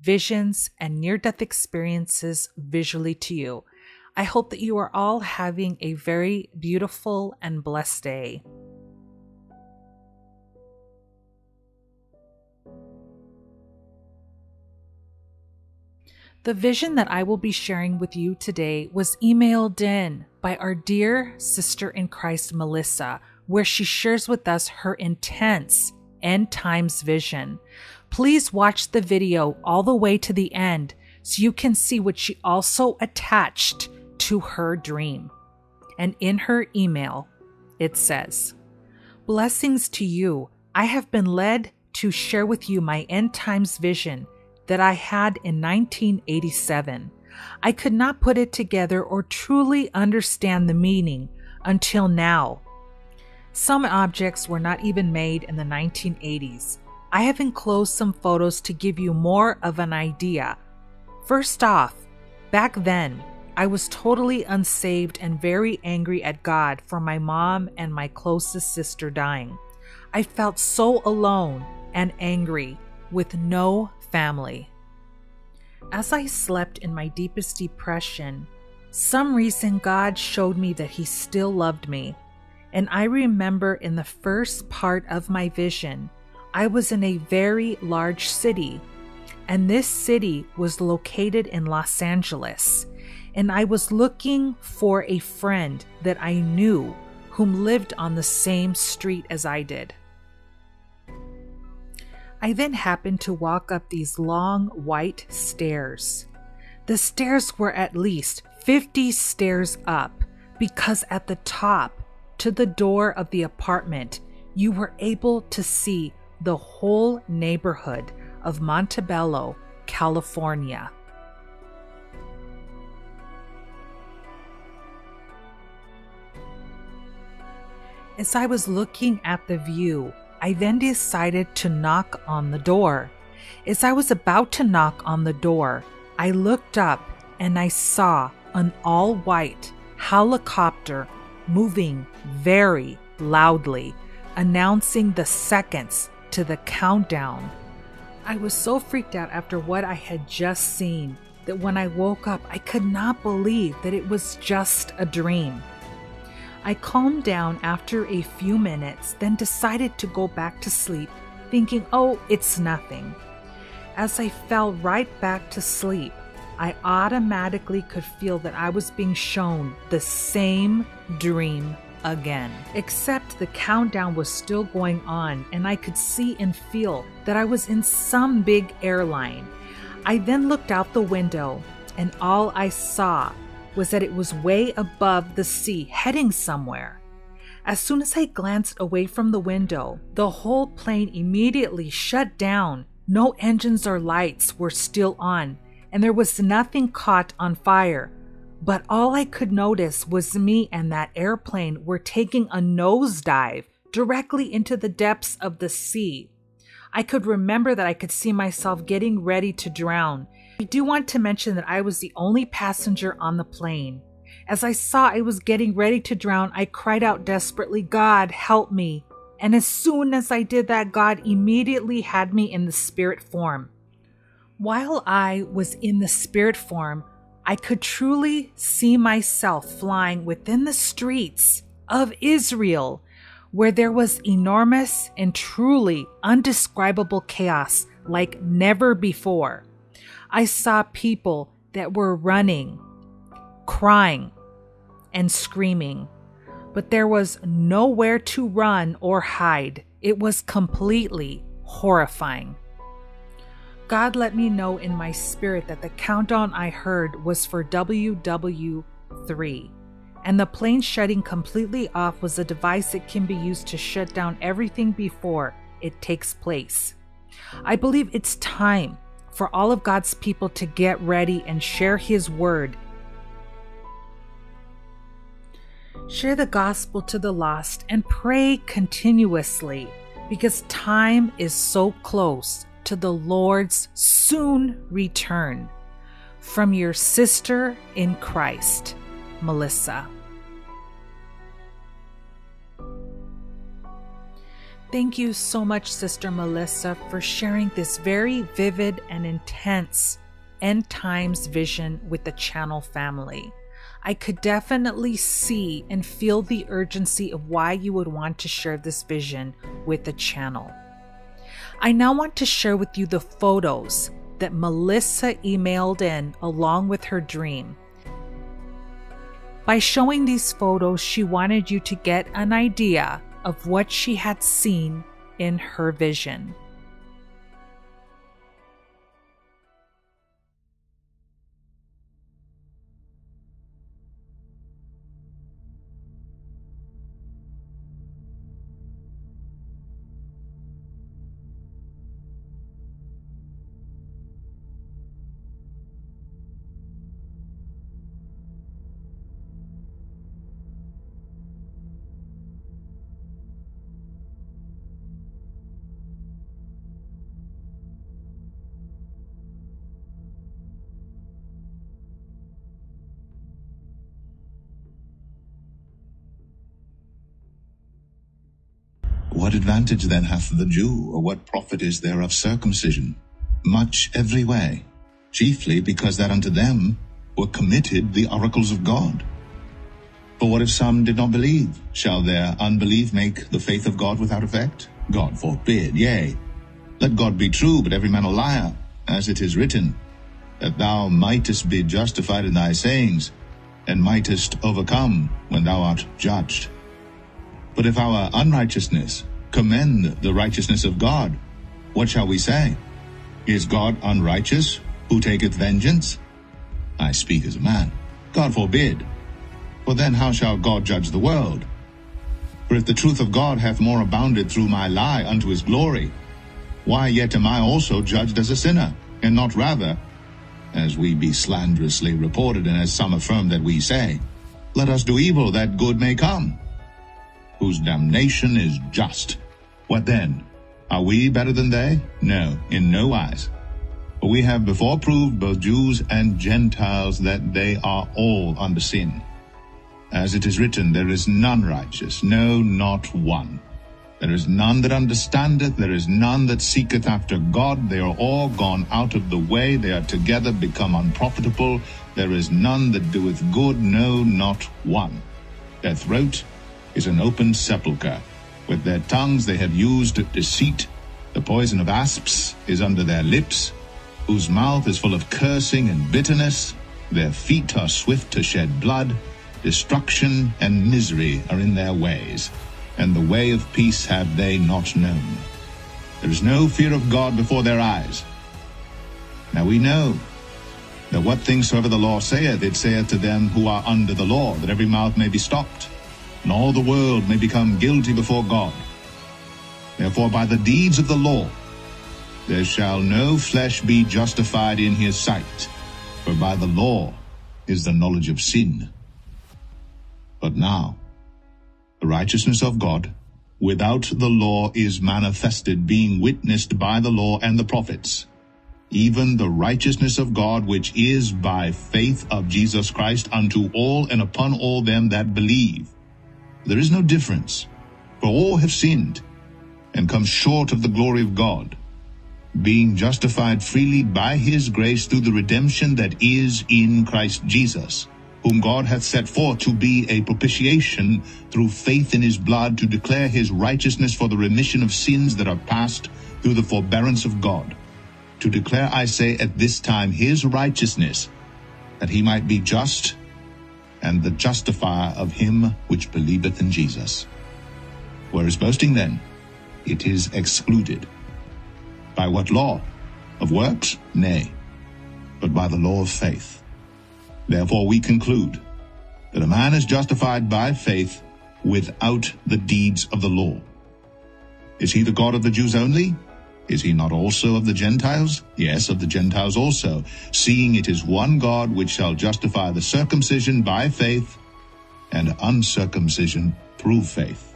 visions, and near-death experiences visually to you. I hope that you are all having a very beautiful and blessed day. The vision that I will be sharing with you today was emailed in by our dear sister in Christ, Melissa, where she shares with us her intense end times vision. Please watch the video all the way to the end so you can see what she also attached to her dream. And in her email, it says, "Blessings to you. I have been led to share with you my end times vision that I had in 1987. I could not put it together or truly understand the meaning until now. Some objects were not even made in the 1980s. I have enclosed some photos to give you more of an idea. First off, back then, I was totally unsaved and very angry at God for my mom and my closest sister dying. I felt so alone and angry with no family. As I slept in my deepest depression, some reason God showed me that He still loved me. And I remember in the first part of my vision, I was in a very large city, and this city was located in Los Angeles, and I was looking for a friend that I knew whom lived on the same street as I did. I then happened to walk up these long white stairs. The stairs were at least 50 stairs up, because at the top, to the door of the apartment, you were able to see the whole neighborhood of Montebello, California. As I was looking at the view, I then decided to knock on the door. As I was about to knock on the door, I looked up and I saw an all-white helicopter moving very loudly, announcing the seconds to the countdown. I was so freaked out after what I had just seen that when I woke up, I could not believe that it was just a dream. I calmed down after a few minutes, then decided to go back to sleep, thinking, oh, it's nothing. As I fell right back to sleep, I automatically could feel that I was being shown the same dream again, except the countdown was still going on and I could see and feel that I was in some big airline. I then looked out the window and all I saw was that it was way above the sea, heading somewhere. As soon as I glanced away from the window, the whole plane immediately shut down. No engines or lights were still on, and there was nothing caught on fire. But all I could notice was me and that airplane were taking a nosedive directly into the depths of the sea. I could remember that I could see myself getting ready to drown. I do want to mention that I was the only passenger on the plane. As I saw I was getting ready to drown, I cried out desperately, "God, help me." And as soon as I did that, God immediately had me in the spirit form. While I was in the spirit form, I could truly see myself flying within the streets of Israel, where there was enormous and truly undescribable chaos like never before. I saw people that were running, crying, and screaming, but there was nowhere to run or hide. It was completely horrifying. God let me know in my spirit that the countdown I heard was for WW3, and the plane shutting completely off was a device that can be used to shut down everything before it takes place. I believe it's time for all of God's people to get ready and share His word. Share the gospel to the lost and pray continuously, because time is so close to the Lord's soon return. From your sister in Christ, Melissa. Thank you so much, Sister Melissa, for sharing this very vivid and intense end times vision with the channel family. I could definitely see and feel the urgency of why you would want to share this vision with the channel. I now want to share with you the photos that Melissa emailed in along with her dream. By showing these photos, she wanted you to get an idea of what she had seen in her vision. What advantage then hath the Jew, or what profit is there of circumcision? Much every way, chiefly because that unto them were committed the oracles of God. For what if some did not believe? Shall their unbelief make the faith of God without effect? God forbid. Yea, let God be true, but every man a liar, as it is written, that thou mightest be justified in thy sayings, and mightest overcome when thou art judged. But if our unrighteousness commend the righteousness of God, what shall we say? Is God unrighteous, who taketh vengeance? I speak as a man. God forbid. For then how shall God judge the world? For if the truth of God hath more abounded through my lie unto his glory, why yet am I also judged as a sinner, and not rather, as we be slanderously reported, and as some affirm that we say, let us do evil that good may come, whose damnation is just. What then? Are we better than they? No, in no wise. For we have before proved both Jews and Gentiles that they are all under sin. As it is written, there is none righteous, no, not one. There is none that understandeth, there is none that seeketh after God. They are all gone out of the way, they are together become unprofitable. There is none that doeth good, no, not one. Their throat is an open sepulchre. With their tongues they have used deceit. The poison of asps is under their lips, whose mouth is full of cursing and bitterness. Their feet are swift to shed blood. Destruction and misery are in their ways, and the way of peace have they not known. There is no fear of God before their eyes. Now we know that what things soever the law saith, it saith to them who are under the law, that every mouth may be stopped, and all the world may become guilty before God. Therefore by the deeds of the law there shall no flesh be justified in his sight, for by the law is the knowledge of sin. But now the righteousness of God without the law is manifested, being witnessed by the law and the prophets, even the righteousness of God which is by faith of Jesus Christ unto all and upon all them that believe. There is no difference, for all have sinned and come short of the glory of God, being justified freely by his grace through the redemption that is in Christ Jesus, whom God hath set forth to be a propitiation through faith in his blood, to declare his righteousness for the remission of sins that are past through the forbearance of God. To declare, I say, at this time his righteousness, that he might be just and the justifier of him which believeth in Jesus. Where is boasting then? It is excluded. By what law? Of works? Nay, but by the law of faith. Therefore we conclude that a man is justified by faith without the deeds of the law. Is he the God of the Jews only? Is he not also of the Gentiles? Yes, of the Gentiles also, seeing it is one God which shall justify the circumcision by faith and uncircumcision through faith.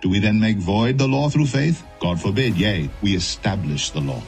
Do we then make void the law through faith? God forbid. Yea, we establish the law.